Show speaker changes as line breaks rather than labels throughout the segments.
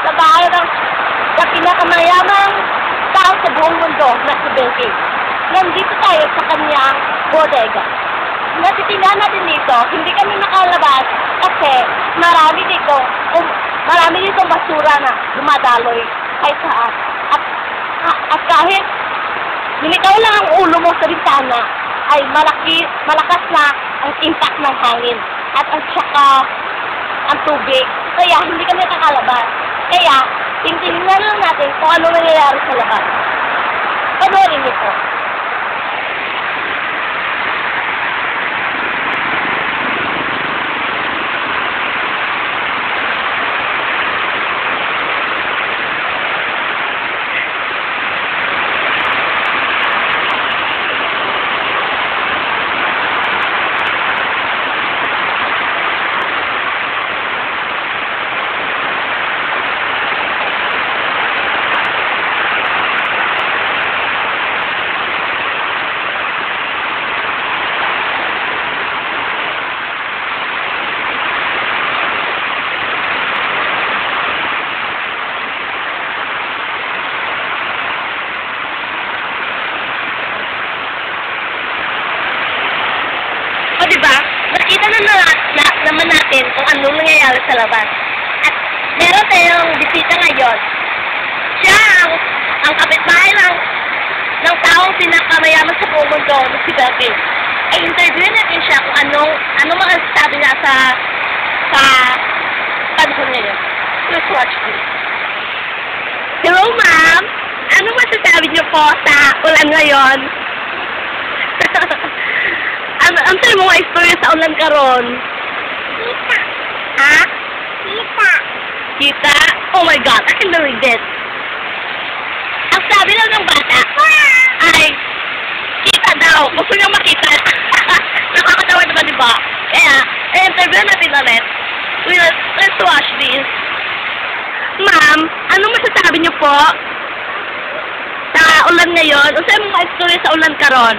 sa bahay ng pinakamayamang tao sa buong mundo na si Becky. Nandito tayo sa kanyang bodega. Natitingnan natin dito, hindi kami nakalabas kasi marami dito basura na dumadaloy kahit saan. At kahit lumitaw lang ang ulo mo sa bintana, ay malakas na ang impact ng hangin at ang tubig. Kaya hindi kami nakakalabas. Kaya, tingnan lang natin kung ano nangyayari sa labas. Panoorin niyo po. Diba? Nakita naman natin kung anong nangyayari sa labas. At meron tayong bisita ngayon. Siya ang kapitbahay ng taong pinakamayaman sa buong mundo, si Becky. Ay interviewin natin siya kung anong mga sabi niya sa panahon ngayon. Let's watch this. Hello, ma'am! Ano masasabi niyo po sa ulan ngayon? Ang tayo mga istorya sa ulan karon?
Kita.
Ha?
Kita.
Kita? Oh my God, I can believe this. Ang sabi lang ng bata ay, kita daw. Gusto niyang makita. Nakakatawa naman, diba? Kaya, interview natin ulit. Let's watch this. Ma'am, anong masasabi niyo po sa ulan ngayon? O sa mga istorya sa ulan karon?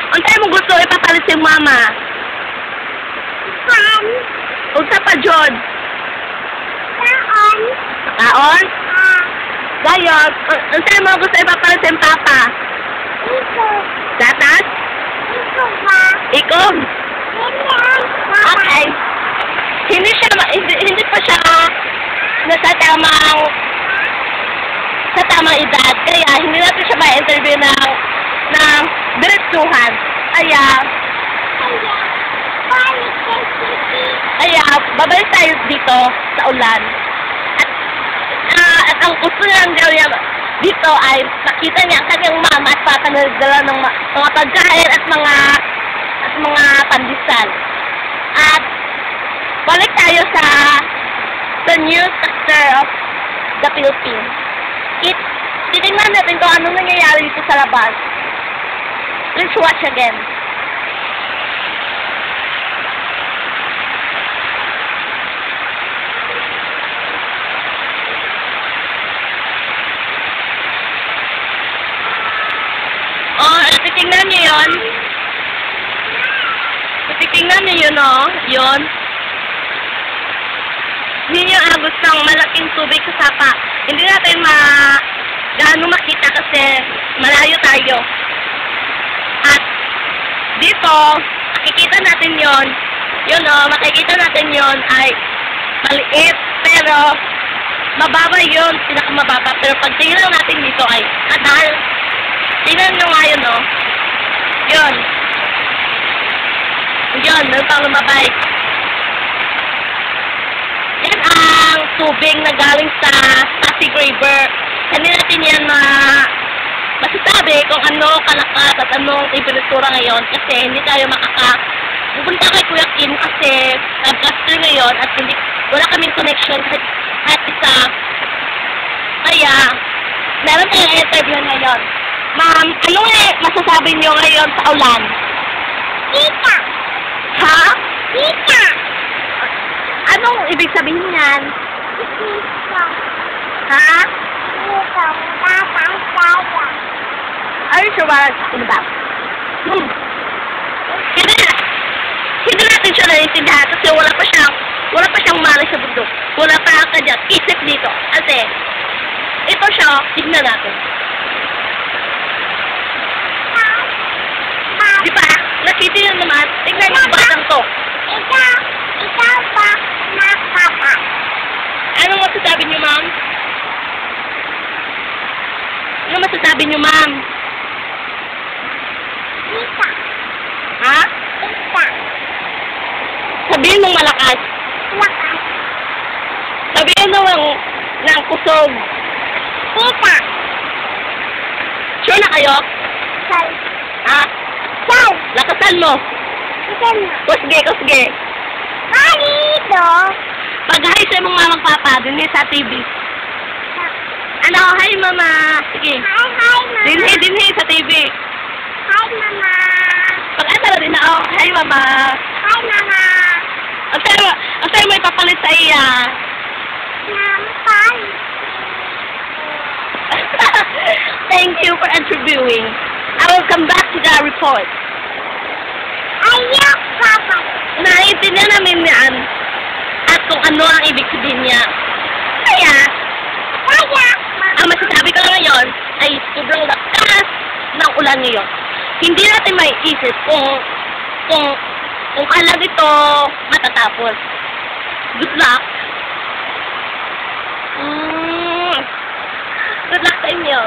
Ang tayo mong gusto ipapalit si mama? O sa pa, John?
Kaon.
Kaon? Gayon. Ang tayo mong gusto ipapalit si papa?
Iko.
Gatas?
Iko ba?
Iko? Okay. Hindi pa siya nasa tamang edad. Kaya hindi natin siya ma-interview ng diretsuhan. Kaya, babalik tayo dito sa ulan. At ang gusto nilang gawin dito ay makita niya ang kanyang mama at papa na nagdala ng mga pagkain at mga pandesal. At balik tayo sa newscaster of the Philippines. Titingnan natin kung anong nangyayari dito sa labas. Let's watch again. Oh, titingnan niyo yun? Titingnan niyo yun, oh. Yun. Yun yung agos ng malaking tubig sa sapa. Hindi natin gaano makita kasi malayo tayo. At dito, makikita natin yon. Yun o, makikita natin yon ay maliit, pero mababa yun, pinakamababa. Pero pag tingnan natin dito ay adal. Tingnan nyo nga yun o. Yun. Yun, meron pang lumabay. Yan ang tubig na galing sa Pasig River. Hindi natin yan masasabi kung ano kalakas at anong temperatura ngayon kasi hindi tayo pupunta kay Kuya Kim kasi nag-caster ngayon at wala kaming connection kahit isa. Kaya, meron tayong interview ngayon. Ma'am, anong masasabi niyo ngayon sa ulan?
Kita.
Ha?
Kita.
Anong ibig sabihin yan?
Kita.
Ha?
Iko. Tata.
Are you sure what I'm talking about? Hindi natin siya naiintindihan kasi wala pa siyang malay sa bundok. Wala pa isip dito. Kasi, ito siya, tignan natin. Di ba? Nakita nyo naman, tignan nyo yung batang to.
Ikaw ba nakapa?
Anong masasabi nyo, ma'am? Anong masasabi nyo, ma'am?
Tita.
Ha?
Tita.
Sabihin mong malakas.
Lakas.
Sabihin mo ng kusog.
Tita.
Sure na kayo?
Sal.
Ha?
Sal.
Lakasan mo.
Isan mo.
Kusge, kusge.
Dito.
Pag-hi sa mong mamang papa, din sa TV. Ano? Hi, mama. Sige.
Hi, mama.
Dinhi sa TV.
Hi, mama.
Pag-asa na din ako. Hi, mama.
Hi, mama.
Ang sa'yo mo ipapalit sa iya.
Nampal.
Thank you for interviewing. I will come back to the report.
Ayok, papa.
Naiintindihan namin yan at kung ano ang ibig sabihin niya. Kaya, ang masasabi ko ngayon ay sobrang lakas ng ulan ngayon. Hindi natin may isip kung kailan ito matatapos. Good luck. Good luck sa inyo.